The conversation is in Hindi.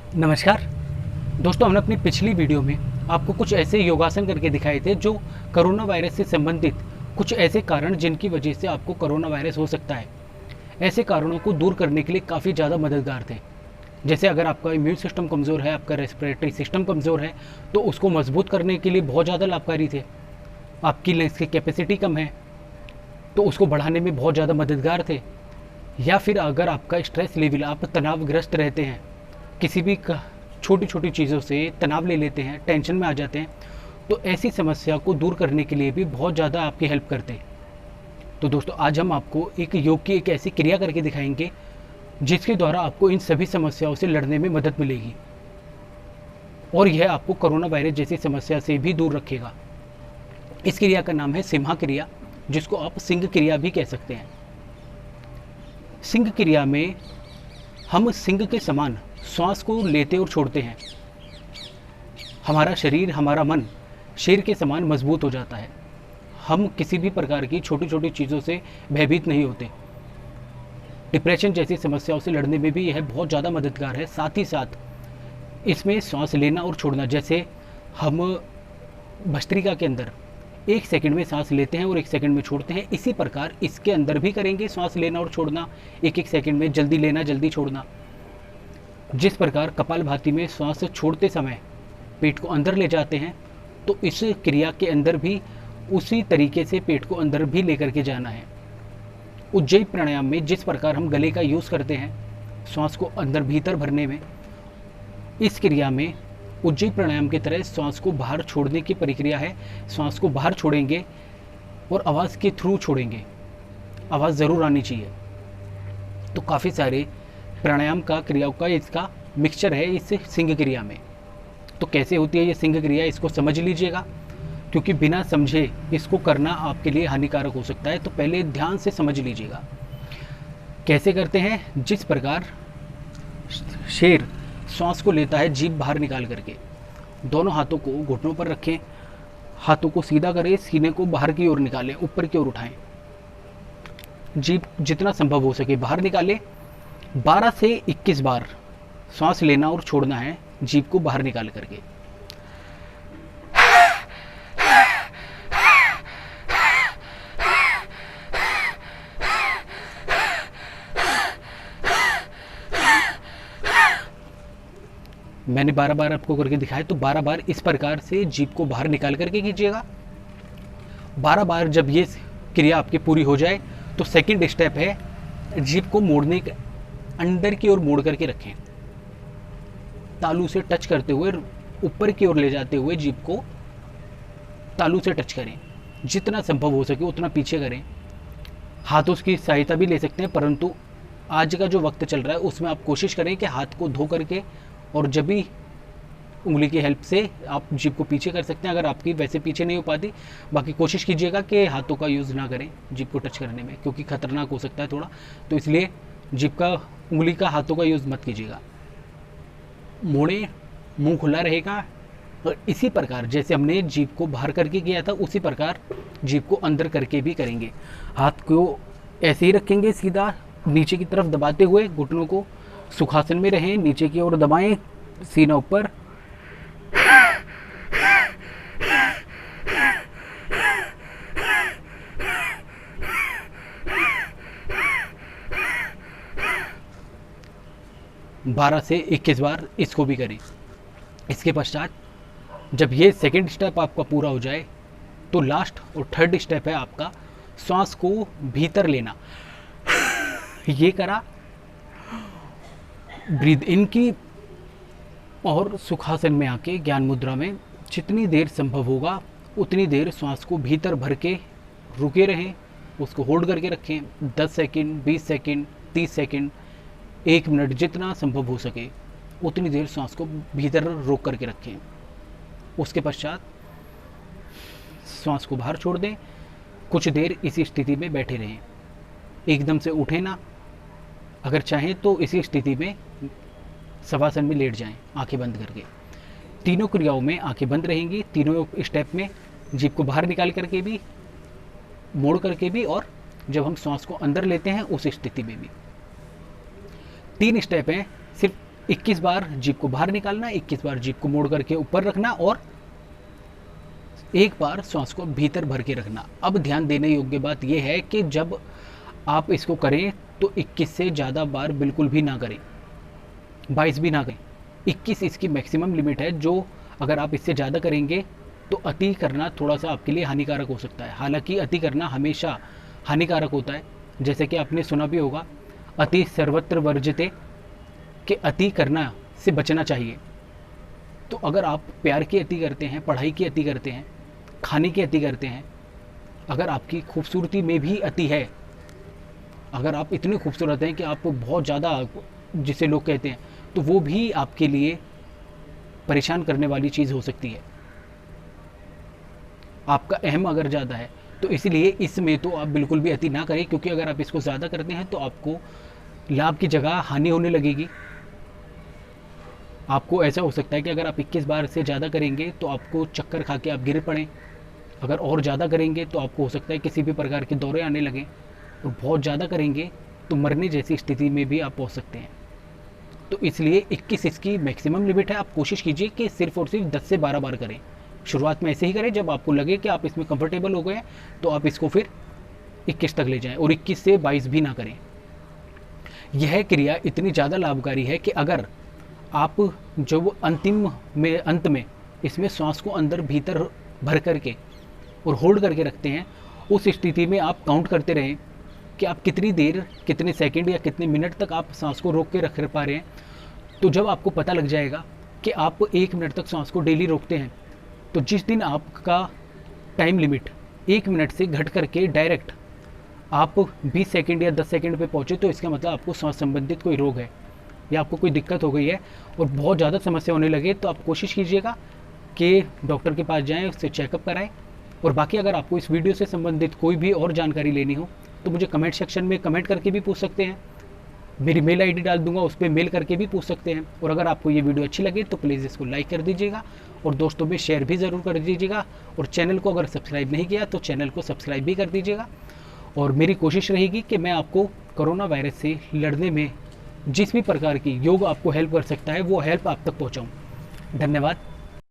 नमस्कार दोस्तों, हमने अपनी पिछली वीडियो में आपको कुछ ऐसे योगासन करके दिखाए थे जो कोरोना वायरस से संबंधित कुछ ऐसे कारण जिनकी वजह से आपको कोरोना वायरस हो सकता है, ऐसे कारणों को दूर करने के लिए काफ़ी ज़्यादा मददगार थे। जैसे अगर आपका इम्यून सिस्टम कमज़ोर है, आपका रेस्पिरेटरी सिस्टम कमज़ोर है, तो उसको मजबूत करने के लिए बहुत ज़्यादा लाभकारी थे। आपकी लंग्स की कैपेसिटी कम है तो उसको बढ़ाने में बहुत ज़्यादा मददगार थे। या फिर अगर आपका स्ट्रेस लेवल, आप तनावग्रस्त रहते हैं, किसी भी छोटी छोटी चीज़ों से तनाव ले लेते हैं, टेंशन में आ जाते हैं, तो ऐसी समस्या को दूर करने के लिए भी बहुत ज़्यादा आपकी हेल्प करते हैं। तो दोस्तों, आज हम आपको एक योग की एक ऐसी क्रिया करके दिखाएंगे जिसके द्वारा आपको इन सभी समस्याओं से लड़ने में मदद मिलेगी और यह आपको कोरोना वायरस जैसी समस्या से भी दूर रखेगा। इस क्रिया का नाम है सिम्हा क्रिया, जिसको आप सिंह क्रिया भी कह सकते हैं। सिंह क्रिया में हम सिंह के समान श्वास को लेते और छोड़ते हैं। हमारा शरीर, हमारा मन शेर के समान मजबूत हो जाता है। हम किसी भी प्रकार की छोटी छोटी चीज़ों से भयभीत नहीं होते। डिप्रेशन जैसी समस्याओं से लड़ने में भी यह बहुत ज़्यादा मददगार है। साथ ही साथ इसमें सांस लेना और छोड़ना, जैसे हम भस्त्रिका के अंदर 1 सेकंड में सांस लेते हैं और 1 सेकंड में छोड़ते हैं, इसी प्रकार इसके अंदर भी करेंगे सांस लेना और छोड़ना, 1-1 सेकंड में जल्दी लेना जल्दी छोड़ना। जिस प्रकार कपालभाति में श्वास छोड़ते समय पेट को अंदर ले जाते हैं, तो इस क्रिया के अंदर भी उसी तरीके से पेट को अंदर भी लेकर के जाना है। उज्जयी प्राणायाम में जिस प्रकार हम गले का यूज़ करते हैं श्वास को अंदर भीतर भरने में, इस क्रिया में उज्जयी प्राणायाम की तरह श्वास को बाहर छोड़ने की प्रक्रिया है। श्वास को बाहर छोड़ेंगे और आवाज़ के थ्रू छोड़ेंगे, आवाज़ ज़रूर आनी चाहिए। तो काफ़ी सारे प्राणायाम का, क्रियाओं का इसका मिक्सचर है इस सिंह क्रिया में। तो कैसे होती है ये सिंह क्रिया, इसको समझ लीजिएगा, क्योंकि बिना समझे इसको करना आपके लिए हानिकारक हो सकता है। तो पहले ध्यान से समझ लीजिएगा कैसे करते हैं। जिस प्रकार शेर श्वास को लेता है जीभ बाहर निकाल करके, दोनों हाथों को घुटनों पर रखें, हाथों को सीधा करें, सीने को बाहर की ओर निकालें, ऊपर की ओर उठाएं, जीभ जितना संभव हो सके बाहर निकालें। 12 से 21 बार सांस लेना और छोड़ना है जीभ को बाहर निकाल करके। मैंने 12 बार आपको करके दिखाया, तो 12 बार इस प्रकार से जीभ को बाहर निकाल करके कीजिएगा। 12 बार जब ये क्रिया आपकी पूरी हो जाए, तो सेकंड स्टेप है जीभ को मोड़ने के, अंदर की ओर मोड़ करके रखें, तालू से टच करते हुए ऊपर की ओर ले जाते हुए जीभ को तालू से टच करें। जितना संभव हो सके उतना पीछे करें। हाथों की सहायता भी ले सकते हैं, परंतु आज का जो वक्त चल रहा है उसमें आप कोशिश करें कि हाथ को धो करके, और जब भी उंगली की हेल्प से आप जीभ को पीछे कर सकते हैं। अगर आपकी वैसे पीछे नहीं हो पाती, बाकी कोशिश कीजिएगा कि हाथों का यूज़ ना करें जीभ को टच करने में, क्योंकि खतरनाक हो सकता है थोड़ा। तो इसलिए जीभ का, उंगली का, हाथों का यूज़ मत कीजिएगा। मोड़े, मुंह खुला रहेगा, और इसी प्रकार जैसे हमने जीभ को बाहर करके किया था उसी प्रकार जीभ को अंदर करके भी करेंगे। हाथ को ऐसे ही रखेंगे सीधा नीचे की तरफ दबाते हुए, घुटनों को सुखासन में रहें, नीचे की ओर दबाएं, सीना ऊपर। बारह से 21 बार इसको भी करें। इसके पश्चात जब ये सेकंड स्टेप आपका पूरा हो जाए, तो लास्ट और थर्ड स्टेप है आपका श्वास को भीतर लेना। ये करा, ब्रीद इन की, और सुखासन में आके ज्ञान मुद्रा में जितनी देर संभव होगा उतनी देर श्वास को भीतर भर के रुके रहें, उसको होल्ड करके रखें। 10 सेकंड, 20 सेकंड, 30 सेकंड, 1 मिनट, जितना संभव हो सके उतनी देर श्वास को भीतर रोक करके रखें। उसके पश्चात श्वास को बाहर छोड़ दें। कुछ देर इसी स्थिति में बैठे रहें, एकदम से उठें ना। अगर चाहें तो इसी स्थिति में शवासन में लेट जाएं, आंखें बंद करके। तीनों क्रियाओं में आंखें बंद रहेंगी, तीनों स्टेप में जीभ को बाहर निकाल करके भी, मोड़ करके भी, और जब हम श्वास को अंदर लेते हैं उस स्थिति में भी। 3 स्टेप हैं, सिर्फ 21 बार जीभ को बाहर निकालना, 21 बार जीभ को मोड़ करके ऊपर रखना और एक बार सांस को भीतर भर के रखना। अब ध्यान देने योग्य बात यह है कि जब आप इसको करें तो 21 से ज़्यादा बार बिल्कुल भी ना करें, 22 भी ना करें। 21 इसकी मैक्सिमम लिमिट है, जो अगर आप इससे ज़्यादा करेंगे तो अति करना थोड़ा सा आपके लिए हानिकारक हो सकता है। हालांकि अति करना हमेशा हानिकारक होता है, जैसे कि आपने सुना भी होगा, अति सर्वत्र वर्जते, कि अति करना से बचना चाहिए। तो अगर आप प्यार की अति करते हैं, पढ़ाई की अति करते हैं, खाने की अति करते हैं, अगर आपकी खूबसूरती में भी अति है, अगर आप इतने खूबसूरत हैं कि आप बहुत ज़्यादा, जिसे लोग कहते हैं, तो वो भी आपके लिए परेशान करने वाली चीज़ हो सकती है। आपका अहम अगर ज़्यादा है तो इसलिए इसमें तो आप बिल्कुल भी अति ना करें, क्योंकि अगर आप इसको ज़्यादा करते हैं तो आपको लाभ की जगह हानि होने लगेगी। आपको ऐसा हो सकता है कि अगर आप 21 बार से ज़्यादा करेंगे तो आपको चक्कर खा के आप गिर पड़ें। अगर और ज़्यादा करेंगे तो आपको हो सकता है किसी भी प्रकार के दौरे आने लगें, और बहुत ज़्यादा करेंगे तो मरने जैसी स्थिति में भी आप पहुंच सकते हैं। तो इसलिए 21 इसकी मैक्सिमम लिमिट है। आप कोशिश कीजिए कि सिर्फ और सिर्फ 10 से 12 बार करें। शुरुआत में ऐसे ही करें, जब आपको लगे कि आप इसमें कंफर्टेबल हो गए तो आप इसको फिर 21 तक ले जाएं, और 21 से 22 भी ना करें। यह क्रिया इतनी ज़्यादा लाभकारी है कि अगर आप जो अंत में इसमें सांस को अंदर भीतर भर करके और होल्ड करके रखते हैं, उस स्थिति में आप काउंट करते रहें कि आप कितनी देर, कितने सेकंड या कितने मिनट तक आप सांस को रोक के रख पा रहे हैं। तो जब आपको पता लग जाएगा कि आप 1 मिनट तक सांस को डेली रोकते हैं, तो जिस दिन आपका टाइम लिमिट 1 मिनट से घट करके डायरेक्ट आप 20 सेकंड या 10 सेकंड पे पहुँचे, तो इसका मतलब आपको सांस संबंधित कोई रोग है या आपको कोई दिक्कत हो गई है और बहुत ज़्यादा समस्या होने लगे, तो आप कोशिश कीजिएगा कि डॉक्टर के पास जाएं, उससे चेकअप कराएं। और बाकी अगर आपको इस वीडियो से संबंधित कोई भी और जानकारी लेनी हो तो मुझे कमेंट सेक्शन में कमेंट करके भी पूछ सकते हैं। मेरी मेल आईडी डाल दूंगा, उस पर मेल करके भी पूछ सकते हैं। और अगर आपको ये वीडियो अच्छी लगे तो प्लीज़ इसको लाइक कर दीजिएगा और दोस्तों में शेयर भी ज़रूर कर दीजिएगा। और चैनल को अगर सब्सक्राइब नहीं किया तो चैनल को सब्सक्राइब भी कर दीजिएगा। और मेरी कोशिश रहेगी कि मैं आपको कोरोना वायरस से लड़ने में जिस भी प्रकार की योग आपको हेल्प कर सकता है वो हेल्प आप तक पहुँचाऊँ। धन्यवाद।